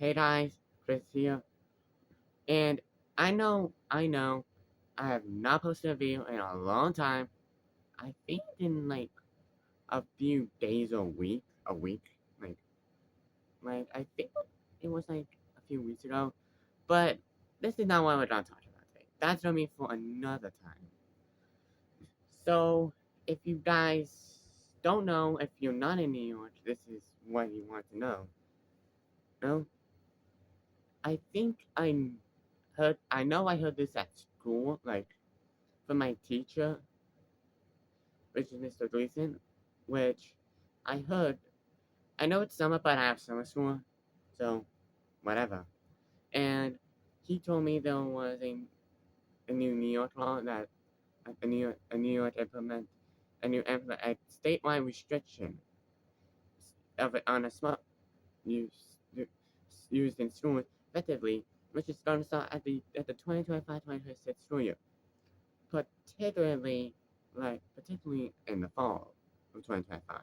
Hey guys, Chris here, and I have not posted a video in a long time. I think in like a few days or a week, like I think it was like a few weeks ago. But this is not what we're gonna talk about today. That's gonna be for another time. So if you guys don't know, if you're not in New York, this is what you want to know. No, I think I know I heard this at school, like from my teacher, which is Mr. Gleason, which I heard. I know it's summer, but I have summer school, so whatever. And he told me there was a new New York law that a New York implement a statewide restriction of it on a smart use used in schools effectively, which is going to start at the 2025-2026 school year. Particularly in the fall of 2025.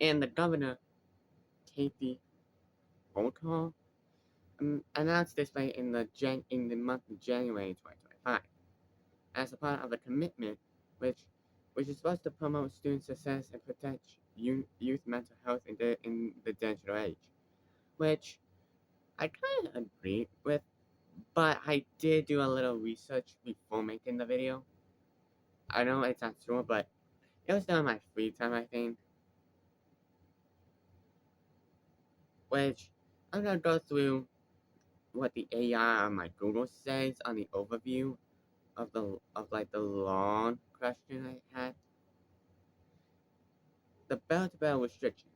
And the governor, Kathy Hochul, announced this in the month of January 2025 as a part of a commitment which is supposed to promote student success and protect youth mental health in the digital age, which I kind of agree with, but I did do a little research before making the video. I know it's not true, but it was done in my free time, I think, which I'm gonna go through what the AI on my Google says on the overview of the long question I had. The bell-to-bell restriction.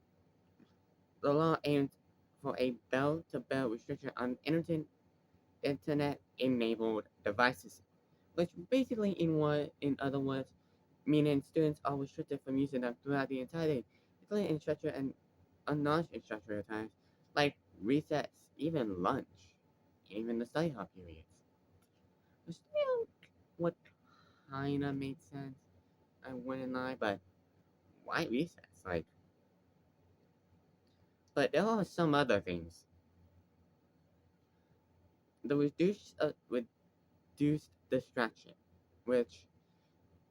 The law aims for a bell-to-bell restriction on internet-enabled devices, which basically, in other words, meaning students are restricted from using them throughout the entire day, including in structured and non-structured times, like recess, even lunch, even the study hall periods. Still, what kinda made sense, I wouldn't lie, but why recess? But there are some other things. The reduced distraction, which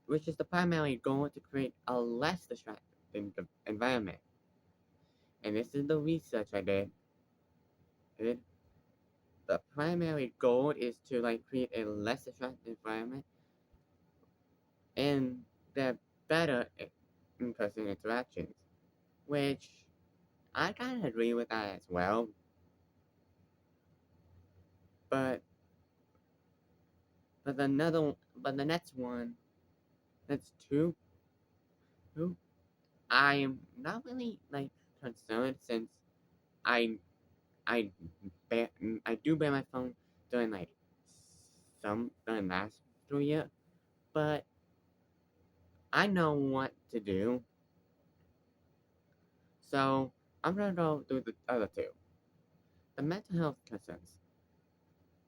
which is the primary goal to create a less distracting environment. And this is the research I did. It, the primary goal is to create a less distracting environment and the better in-person interactions, which I kind of agree with that as well. But but the next one, that's two. I am not really concerned since I I I do bear my phone during some during last school year, but I know what to do, so I'm gonna go through the other two. The mental health concerns.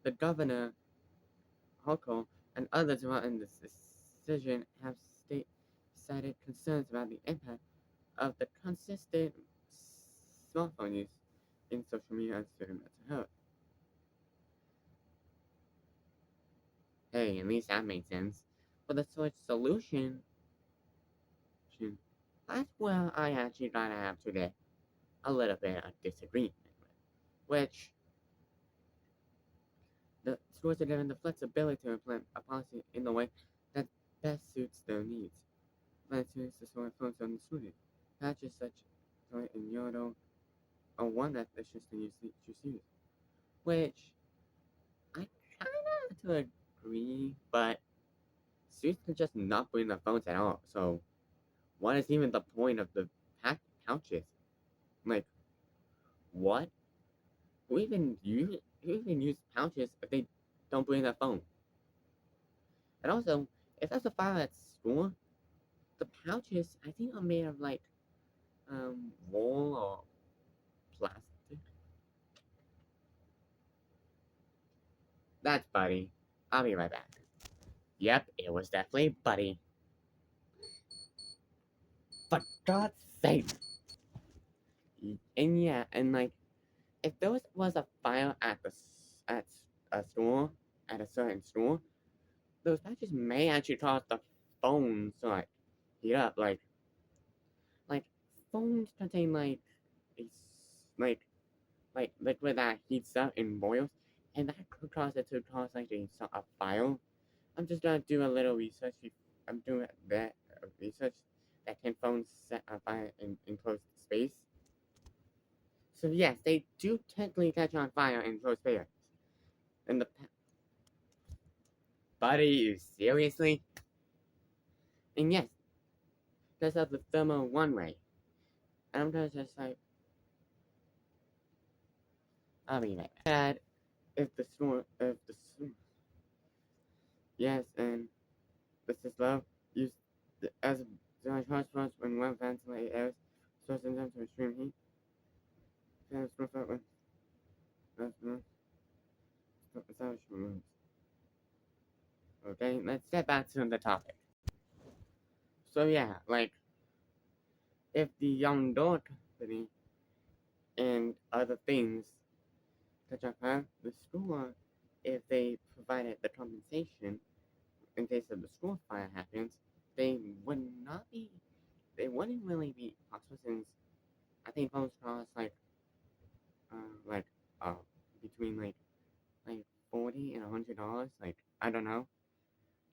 The governor, Hochul, and others involved in this decision have cited concerns about the impact of the consistent smartphone use in social media on student mental health. Hey, at least that makes sense. But the solution, that's where I actually gotta have today a little bit of disagreement with, which the schools are given the flexibility to implement a policy in the way that best suits their needs. Plan students to store phones on the student. Patches such in Yodo or one that the system use, which I kinda have to agree, but students can just not bring their phones at all. So what is even the point of the pouches? Like, what? Who even use pouches if they don't bring their phone? And also, if that's a file at school, the pouches I think are made of wool or plastic. That's Buddy. I'll be right back. Yep, it was definitely Buddy. For God's sake. And yeah, and like if there was a fire at a store at a certain store, those patches may actually cause the phones to like heat up. Like phones contain like like liquid that heats up and boils, and that could cause it to cause like a fire. I'm just gonna do a little research. I'm doing that research that can phones set a fire in enclosed space. So yes, they do technically catch on fire in enclosed space. And the buddy, you seriously? And yes, because of the thermal runway. And I'm gonna just like, I'll be like that. If the storm, yes, and this is love, use as a response when one ventilate air, sourcing them to extreme heat. Fans prefer when establishment rooms. Okay, let's get back to the topic. So yeah, like if the young door company and other things that Japan, the school, if they provided the compensation in case of the school fire happens, they would not be, they wouldn't really be possible since I think phones cost like uh between like $40 and $100, like I don't know.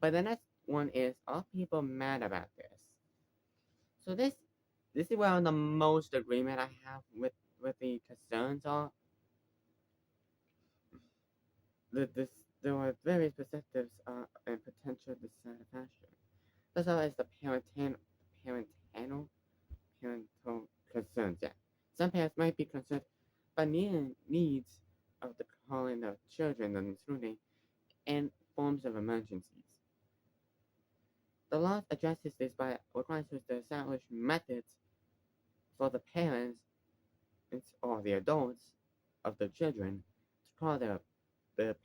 But the next one is are people mad about this? So this is where the most agreement I have with the concerns are this there are various perspectives and potential dissatisfaction. That's how as the parental parental concerns. Yeah, some parents might be concerned by needs of the calling of children and including and forms of emergencies. The law addresses this by requiring us to establish methods for the parents or the adults of the children to call the, the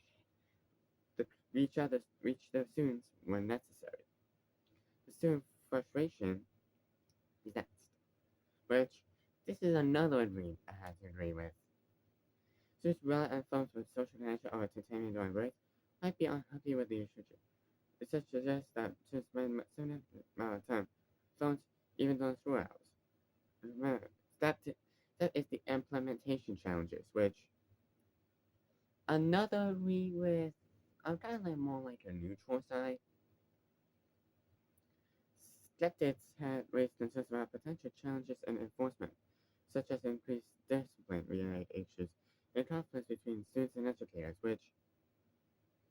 reach their students when necessary. The student frustration is next, which this is another agreement I have to agree with. Students rely on phones for social, financial, or entertainment during breaks might be unhappy with the restriction. Research suggests that students spend a certain amount of time phones even during school hours. Remember, that is the implementation challenges, which another we with I'm kind of like more like a neutral side. Skeptics had raised concerns about potential challenges in enforcement, such as increased discipline-related issues and conflicts between students and educators, which,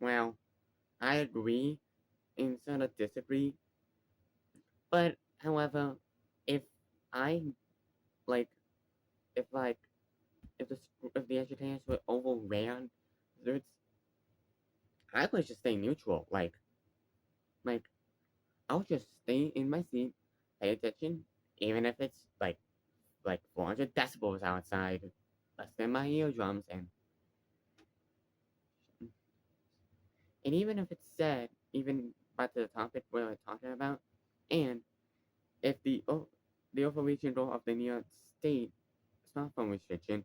well, I agree and sort of disagree. But however, if I like, if like, if the educators were overran, students, I would just stay neutral. Like I'll just stay in my seat, pay attention, even if it's like 400 decibels outside, less than my eardrums, and even if it's said, even back to the topic we're talking about, and if the overreaching goal of the New York State smartphone restriction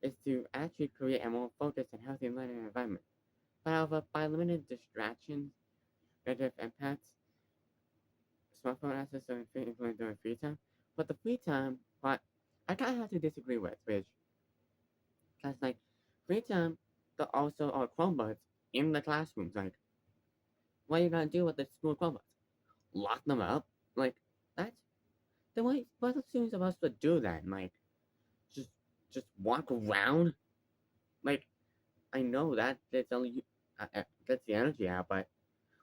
is to actually create a more focused and healthy learning environment. But however, by limiting distractions, negative impacts, smartphone access and free influence during free time. But the free time part, I kind of have to disagree with, which, because like, free time, there also are Chromebooks in the classrooms. Like, what are you gonna do with the school Chromebooks? Lock them up? Like, that's the way, what are students supposed to do then? Like, just, just walk around? Like, I know that that's only, gets the energy out, but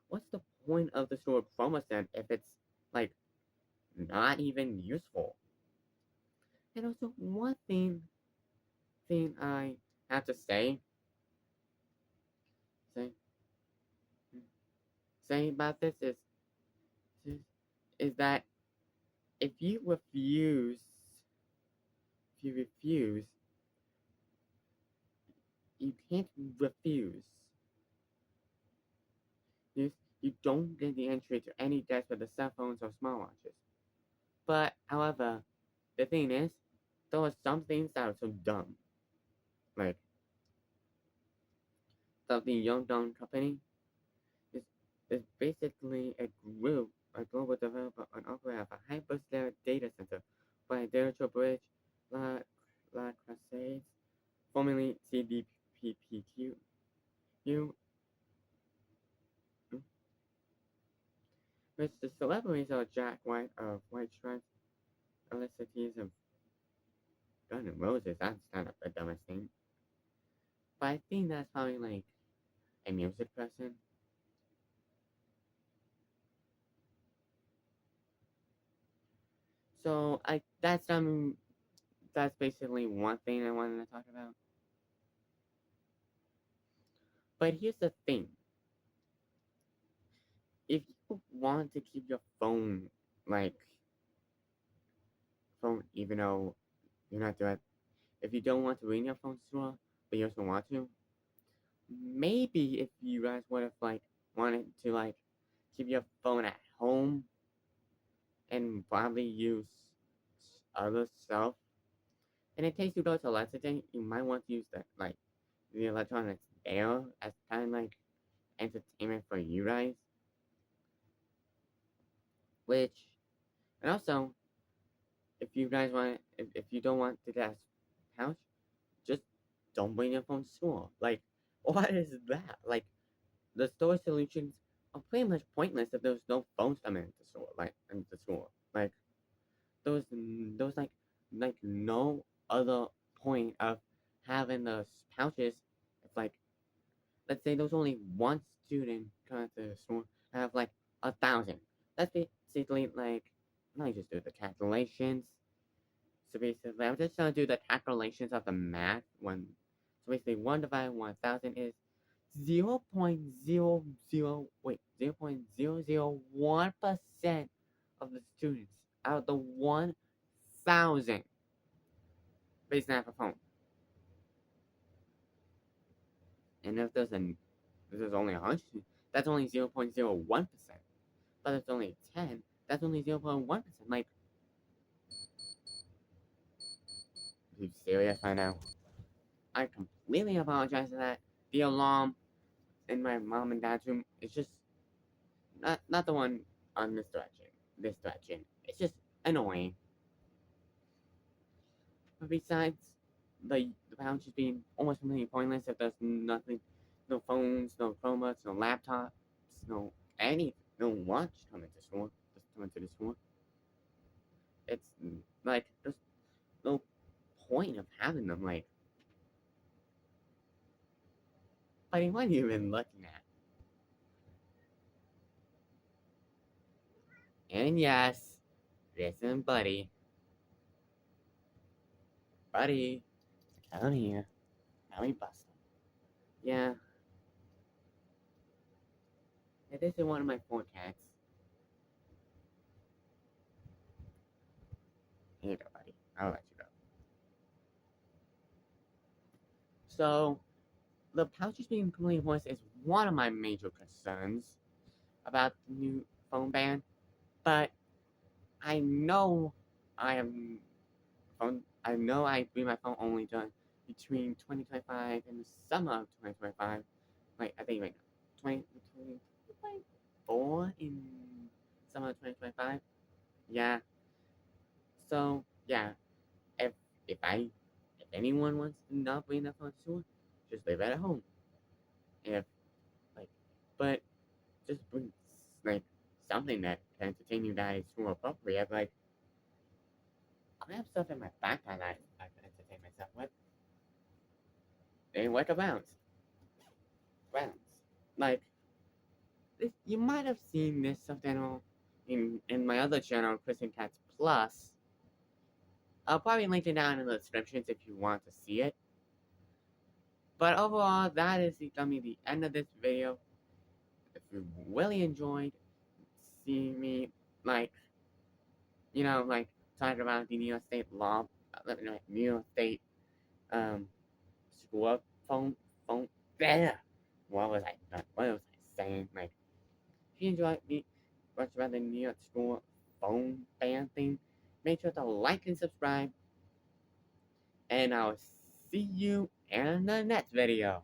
what's the point of the store Chromebooks then if it's, like, not even useful? And also, one thing I have to say, say about this is that if you refuse, if you refuse, you can't refuse. You, you don't get the entry to any desks with the cell phones or smartwatches. But, however, the thing is, there were some things that are so dumb. Like, the Young Dawn Company is, is basically a group, a global developer and operator of a hyperscale data center by Digital Bridge La, La Crusades, formerly CDPPQ, you, which the celebrities are Jack White of White Stripes, Alyssa Keys of Guns N' Roses. That's kind of the dumbest thing. But I think that's probably like a music person. So that's basically one thing I wanted to talk about. But here's the thing: if you want to keep your phone like even though you're not doing, if you don't want to ring your phone store, but you also want to, maybe if you guys would have like wanted to like keep your phone at home and probably use other stuff, and in case you go to Lexington, you might want to use the electronics there as kind of like entertainment for you guys. Which, and also, if you don't want to get a pouch, just don't bring your phone to school. Like, what is that? Like, the store solutions are pretty much pointless if there's no phones coming into store, like into school. Like, there was like no other point of having the pouches. If like, let's say there's only one student coming to the store, I have like 1,000. That's basically like, let me just do the calculations. So basically, I'm just trying to do the calculations of the math. So basically, 1 divided by 1,000 is 0.001% of the students out of the 1,000 basically have a phone. And if there's only 100, that's only 0.01%. But if there's only 10, that's only 0.1%. Like, are you serious right now? I completely apologize for that. The alarm in my mom and dad's room is just not the one on this direction. This direction. It's just annoying. But besides the pouch just being almost completely pointless if there's nothing, no phones, no Chromebooks, no laptops, no any, no watch coming to school, just coming to the school. It's like there's no point of having them. Like, buddy, what have you been looking at? And yes, listen, buddy, come here, let me bust him. Yeah, this is one of my 4 cats. Here you go, buddy. I'll let you go. So, the pouches being completely voiced is one of my major concerns about the new phone ban. But I know I am I know I bring my phone only done between 2025 and the summer of 2025. Like, I think right now, 2024 in summer of 2025. Yeah. So yeah, if if I if anyone wants to not bring their phone to school, just leave it at home. If like, but just bring like something that can entertain you guys more appropriate. Like, I have stuff in my backpack that I can entertain myself with. And what about rounds? Like, you might have seen this something in my other channel, Kristen Cats Plus. I'll probably link it down in the descriptions if you want to see it. But overall, that is gonna be the end of this video. If you really enjoyed seeing me, like, like talking about the New York State law, New York State school phone. Yeah. What was I saying? Like, if you enjoyed me watching about the New York school phone ban thing, make sure to like and subscribe. and I'll see you in the next video.